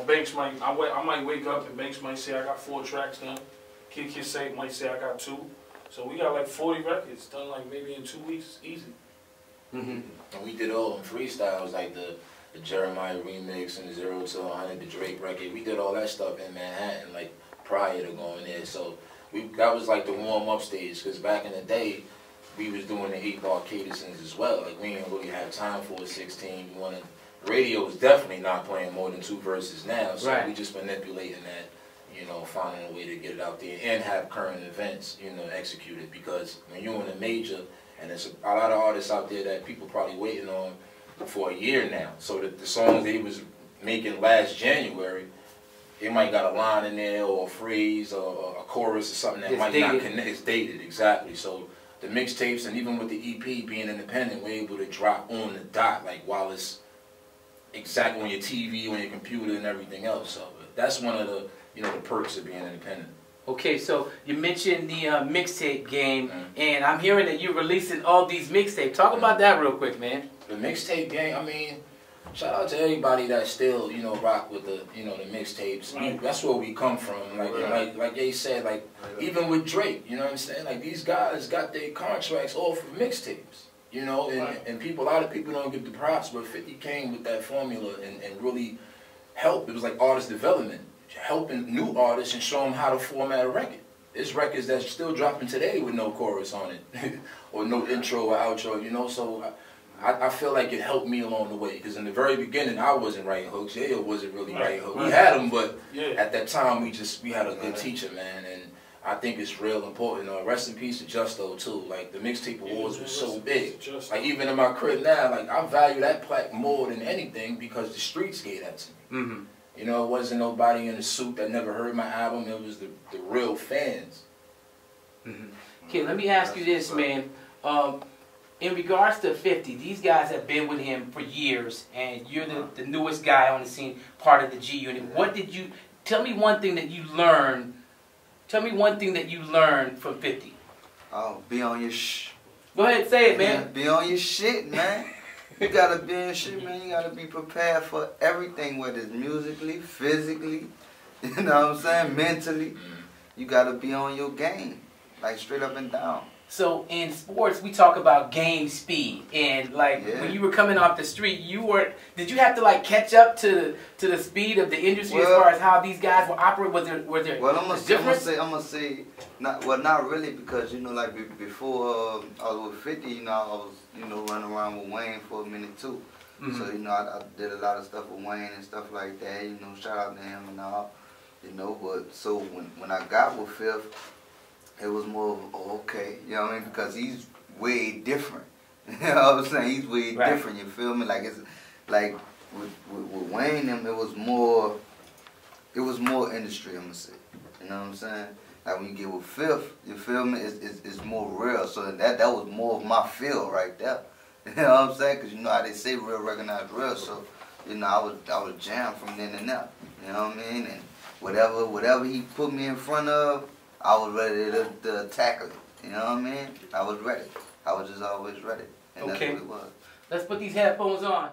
Banks might, I might wake up and Banks might say I got 4 tracks done. Kid Say might say I got 2. So we got like 40 records done like maybe in 2 weeks, easy. And we did all them freestyles like the Jeremiah remix and the 0 to 100, the Drake record. We did all that stuff in Manhattan like prior to going there. So that was like the warm-up stage, because back in the day, we was doing the 8-bar cadences as well. Like, we didn't really have time for a 16. Radio was definitely not playing more than 2 verses now, so we just manipulating that, you know, finding a way to get it out there and have current events, you know, executed. Because when you're in a major, and there's a lot of artists out there that people probably waiting on for a year now, so that the songs they was making last January, it might got a line in there or a phrase or a chorus or something that might not connect. It's dated, exactly. So the mixtapes, and even with the EP being independent, we're able to drop on the dot, like while it's exactly on your TV, on your computer, and everything else. So that's one of the, you know, the perks of being independent. Okay, so you mentioned the mixtape game, and I'm hearing that you're releasing all these mixtapes. Talk about that real quick, man. The mixtape game, I mean, shout out to everybody that still, you know, rock with the, you know, the mixtapes. That's where we come from. Like they said, like even with Drake, you know what I'm saying? Like, these guys got their contracts off of mixtapes, you know, and people, a lot of people don't give the props, but 50 came with that formula and really helped. It was like artist development, helping new artists and show them how to format a record. There's records that's still dropping today with no chorus on it, or no intro or outro, you know. So I feel like it helped me along the way, because in the very beginning I wasn't writing hooks. Yayo wasn't really writing hooks. We had them, but at that time we had a good teacher, man. And I think it's real important. Rest in peace to Justo too. Like, the mixtape awards was so big. Like, even in my crib now, like, I value that plaque more than anything because the streets gave that to me. You know, it wasn't nobody in a suit that never heard my album. It was the real fans. Okay, let me ask you this, man. In regards to 50, these guys have been with him for years, and you're the newest guy on the scene, part of the G Unit. What did you, tell me one thing that you learned, from 50. Oh, be on your Go ahead, say it, man. Be on your shit, man. You gotta be on your shit, man. You gotta be prepared for everything, whether it's musically, physically, you know what I'm saying, mentally. You gotta be on your game, like straight up and down. So in sports, we talk about game speed, and like when you were coming off the street, did you have to like catch up to the speed of the industry, as far as how these guys were operating? Was there I'm gonna say not really, because, you know, like before I was with 50, you know, I was, you know, running around with Wayne for a minute too. So, you know, I did a lot of stuff with Wayne and stuff like that. You know, shout out to him and all. You know, but so when I got with Fifth, it was more of, okay, you know what I mean? Because he's way different. You know what I'm saying? He's way different, you feel me? Like, it's like with Wayne and it was more industry, I'm gonna say. You know what I'm saying? Like, when you get with Fifth, you feel me? It's more real. So that was more of my feel right there. You know what I'm saying? Because you know how they say real recognize real. So, you know, I was jammed from then and there. You know what I mean? And whatever he put me in front of, I was ready to tackle it. You know what I mean? I was ready. I was just always ready. And that's what it was. Let's put these headphones on.